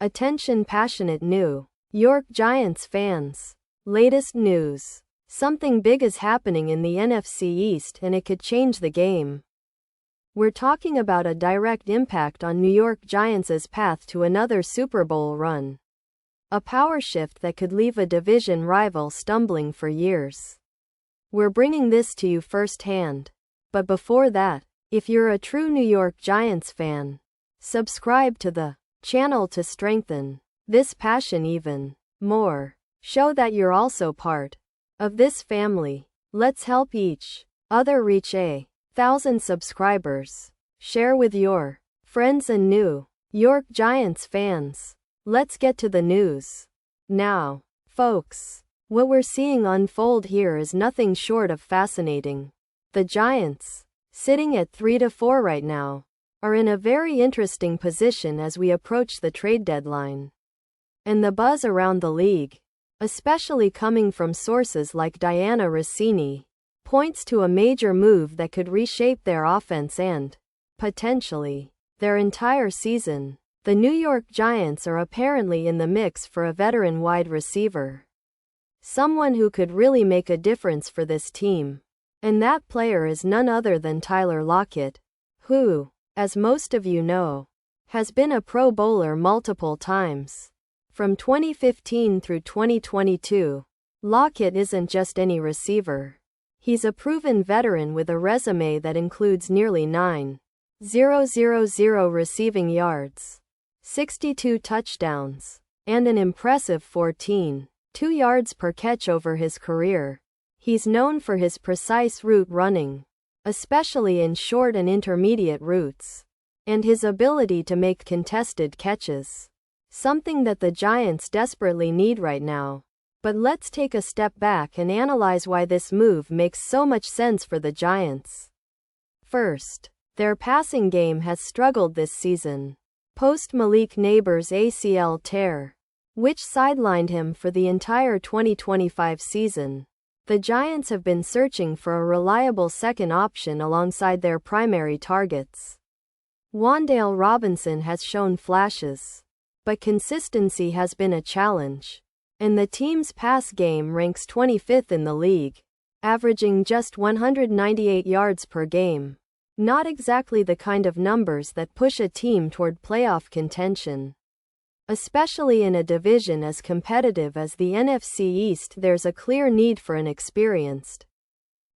Attention passionate New York Giants fans. Latest news. Something big is happening in the NFC East and it could change the game. We're talking about a direct impact on New York Giants' path to another Super Bowl run. A power shift that could leave a division rival stumbling for years. We're bringing this to you firsthand. But before that, if you're a true New York Giants fan, subscribe to the channel to strengthen this passion even more. Show that you're also part of this family. Let's help each other reach 1,000 subscribers. Share with your friends and New York Giants fans. Let's get to the news now, folks. What we're seeing unfold here is nothing short of fascinating. The Giants, sitting at 3-4 right now, are in a very interesting position as we approach the trade deadline. And the buzz around the league, especially coming from sources like Diana Rossini, points to a major move that could reshape their offense and, potentially, their entire season. The New York Giants are apparently in the mix for a veteran wide receiver. Someone who could really make a difference for this team. And that player is none other than Tyler Lockett, who, as most of you know, has been a Pro Bowler multiple times. From 2015 through 2022, Lockett isn't just any receiver. He's a proven veteran with a resume that includes nearly 9,000 receiving yards, 62 touchdowns, and an impressive 14.2 yards per catch over his career. He's known for his precise route running, especially in short and intermediate routes, and his ability to make contested catches, something that the Giants desperately need right now. But let's take a step back and analyze why this move makes so much sense for the Giants. First, their passing game has struggled this season, post Malik Neighbors' ACL tear, which sidelined him for the entire 2025 season. The Giants have been searching for a reliable second option alongside their primary targets. Wan'Dale Robinson has shown flashes, but consistency has been a challenge, and the team's pass game ranks 25th in the league, averaging just 198 yards per game. Not exactly the kind of numbers that push a team toward playoff contention. Especially in a division as competitive as the NFC East, there's a clear need for an experienced,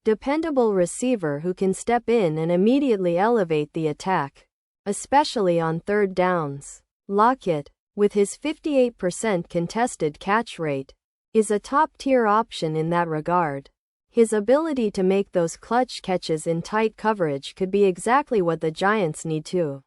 dependable receiver who can step in and immediately elevate the attack, especially on third downs. Lockett, with his 58% contested catch rate, is a top-tier option in that regard. His ability to make those clutch catches in tight coverage could be exactly what the Giants need to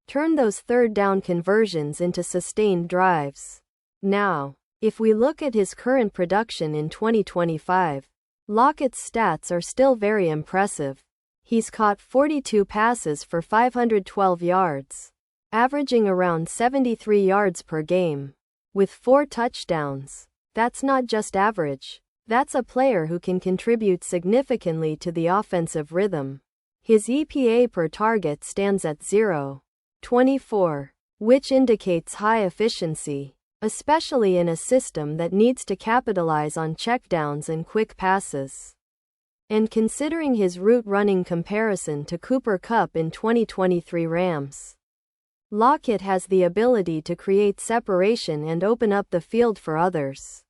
turn those third down conversions into sustained drives. Now, if we look at his current production in 2025, Lockett's stats are still very impressive. He's caught 42 passes for 512 yards, averaging around 73 yards per game, with 4 touchdowns. That's not just average. That's a player who can contribute significantly to the offensive rhythm. His EPA per target stands at 0.24, which indicates high efficiency, especially in a system that needs to capitalize on checkdowns and quick passes. And considering his route running comparison to Cooper Kupp in 2023 Rams, Lockett has the ability to create separation and open up the field for others.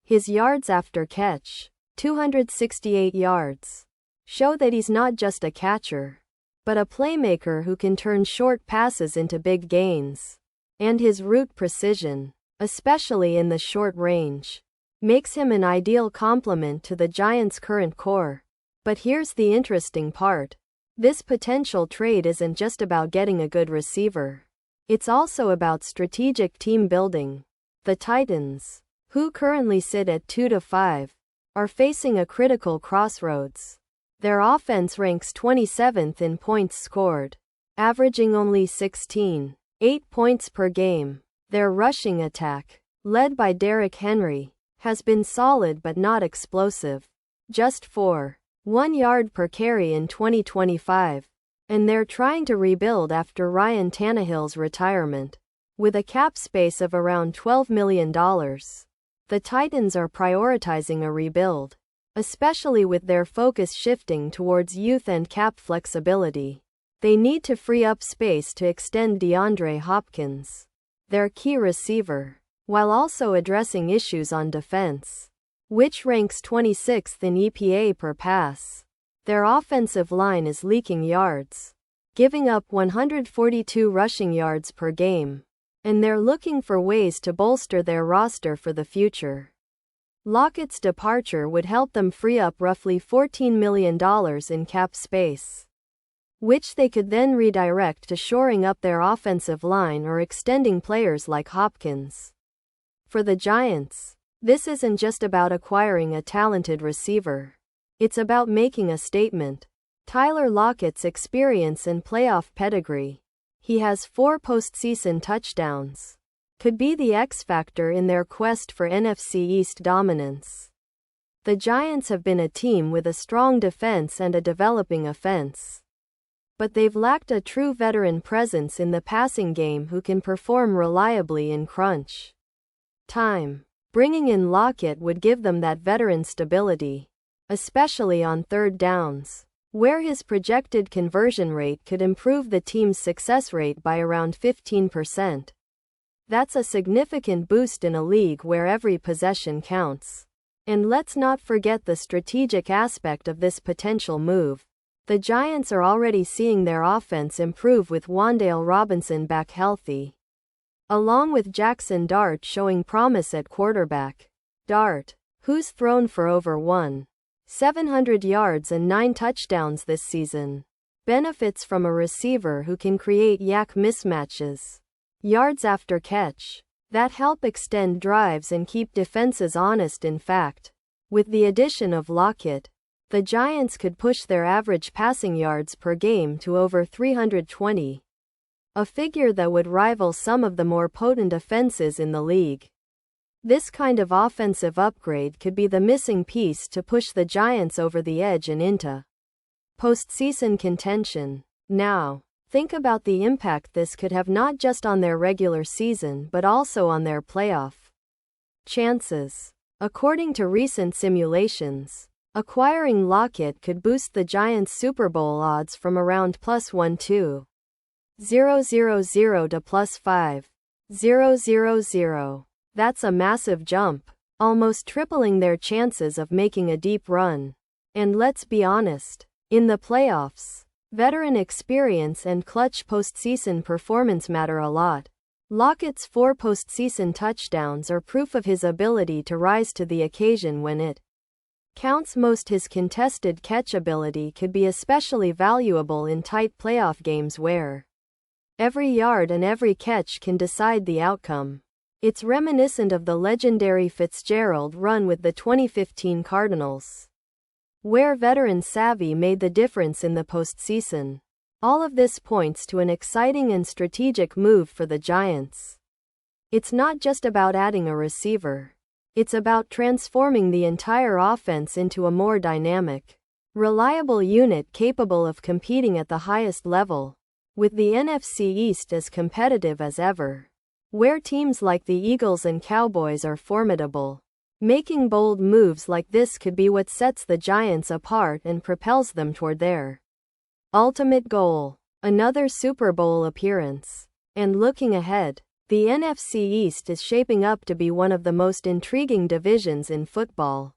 His yards after catch, 268 yards, show that he's not just a catcher, but a playmaker who can turn short passes into big gains. And his route precision, especially in the short range, makes him an ideal complement to the Giants' current core. But here's the interesting part. This potential trade isn't just about getting a good receiver. It's also about strategic team building. The Titans, who currently sit at 2-5, are facing a critical crossroads. Their offense ranks 27th in points scored, averaging only 16.8 points per game. Their rushing attack, led by Derrick Henry, has been solid but not explosive. Just 4.1 yard per carry in 2025. And they're trying to rebuild after Ryan Tannehill's retirement. With a cap space of around $12 million, the Titans are prioritizing a rebuild, especially with their focus shifting towards youth and cap flexibility. They need to free up space to extend DeAndre Hopkins, their key receiver, while also addressing issues on defense, which ranks 26th in EPA per pass. Their offensive line is leaking yards, giving up 142 rushing yards per game, and they're looking for ways to bolster their roster for the future. Lockett's departure would help them free up roughly $14 million in cap space, which they could then redirect to shoring up their offensive line or extending players like Hopkins. For the Giants, this isn't just about acquiring a talented receiver. It's about making a statement. Tyler Lockett's experience and playoff pedigree. He has 4 postseason touchdowns. Could be the X factor in their quest for NFC East dominance. The Giants have been a team with a strong defense and a developing offense, but they've lacked a true veteran presence in the passing game who can perform reliably in crunch time. Bringing in Lockett would give them that veteran stability, especially on third downs, where his projected conversion rate could improve the team's success rate by around 15%. That's a significant boost in a league where every possession counts. And let's not forget the strategic aspect of this potential move. The Giants are already seeing their offense improve with Wan'Dale Robinson back healthy, along with Jackson Dart showing promise at quarterback. Dart, who's thrown for over 1,700 yards and 9 touchdowns this season, benefits from a receiver who can create yak mismatches, yards after catch, that help extend drives and keep defenses honest. In fact, with the addition of Lockett, the Giants could push their average passing yards per game to over 320, a figure that would rival some of the more potent offenses in the league. This kind of offensive upgrade could be the missing piece to push the Giants over the edge and into postseason contention. Now, think about the impact this could have not just on their regular season but also on their playoff chances. According to recent simulations, acquiring Lockett could boost the Giants' Super Bowl odds from around +120,000 to +5,000. That's a massive jump, almost tripling their chances of making a deep run. And let's be honest, in the playoffs, veteran experience and clutch postseason performance matter a lot. Lockett's 4 postseason touchdowns are proof of his ability to rise to the occasion when it counts most. His contested catch ability could be especially valuable in tight playoff games where every yard and every catch can decide the outcome. It's reminiscent of the legendary Fitzgerald run with the 2015 Cardinals, where veteran savvy made the difference in the postseason. All of this points to an exciting and strategic move for the Giants. It's not just about adding a receiver. It's about transforming the entire offense into a more dynamic, reliable unit capable of competing at the highest level, with the NFC East as competitive as ever, where teams like the Eagles and Cowboys are formidable. Making bold moves like this could be what sets the Giants apart and propels them toward their ultimate goal, another Super Bowl appearance. And looking ahead, the NFC East is shaping up to be one of the most intriguing divisions in football.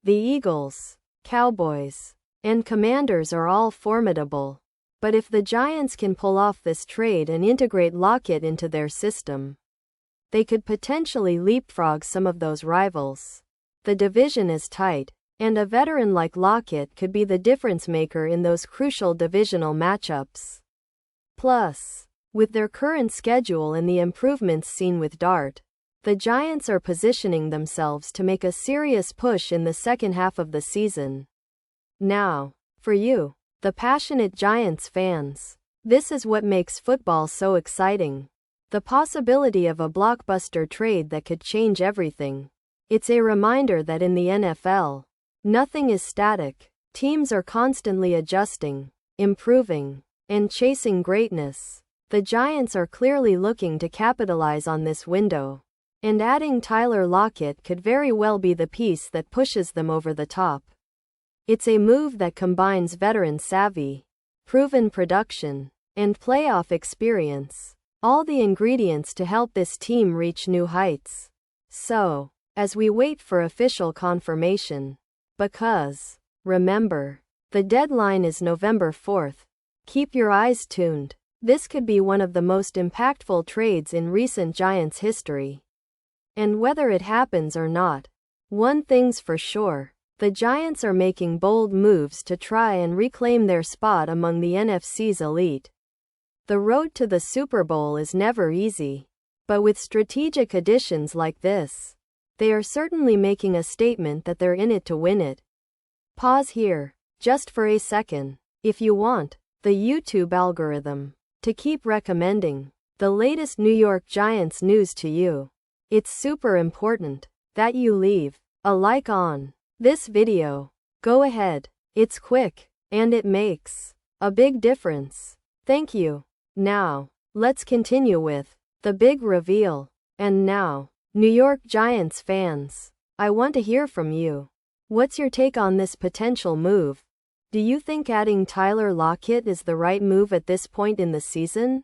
The Eagles, Cowboys, and Commanders are all formidable. But if the Giants can pull off this trade and integrate Lockett into their system, they could potentially leapfrog some of those rivals. The division is tight, and a veteran like Lockett could be the difference maker in those crucial divisional matchups. Plus, with their current schedule and the improvements seen with Dart, the Giants are positioning themselves to make a serious push in the second half of the season. Now, for you, the passionate Giants fans, this is what makes football so exciting. The possibility of a blockbuster trade that could change everything. It's a reminder that in the NFL, nothing is static. Teams are constantly adjusting, improving, and chasing greatness. The Giants are clearly looking to capitalize on this window. And adding Tyler Lockett could very well be the piece that pushes them over the top. It's a move that combines veteran savvy, proven production, and playoff experience. All the ingredients to help this team reach new heights. So, as we wait for official confirmation, because, remember, the deadline is November 4th, keep your eyes tuned. This could be one of the most impactful trades in recent Giants history. And whether it happens or not, one thing's for sure, the Giants are making bold moves to try and reclaim their spot among the NFC's elite. The road to the Super Bowl is never easy, but with strategic additions like this, they are certainly making a statement that they're in it to win it. Pause here, just for a second, if you want the YouTube algorithm to keep recommending the latest New York Giants news to you. It's super important that you leave a like on this video. Go ahead, it's quick, and it makes a big difference. Thank you. Now, let's continue with the big reveal. And now, New York Giants fans, I want to hear from you. What's your take on this potential move? Do you think adding Tyler Lockett is the right move at this point in the season?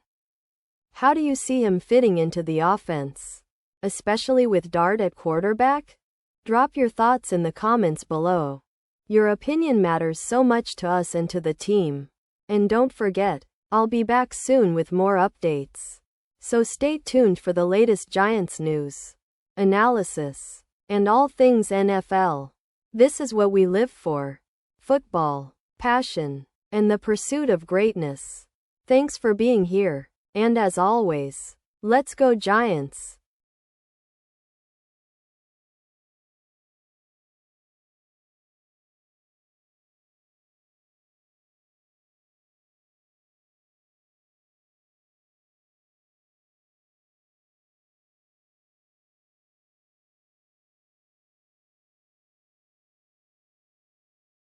How do you see him fitting into the offense, especially with Dart at quarterback? Drop your thoughts in the comments below. Your opinion matters so much to us and to the team. And don't forget, I'll be back soon with more updates. So stay tuned for the latest Giants news, analysis, and all things NFL. This is what we live for: football, passion, and the pursuit of greatness. Thanks for being here, and as always, let's go Giants!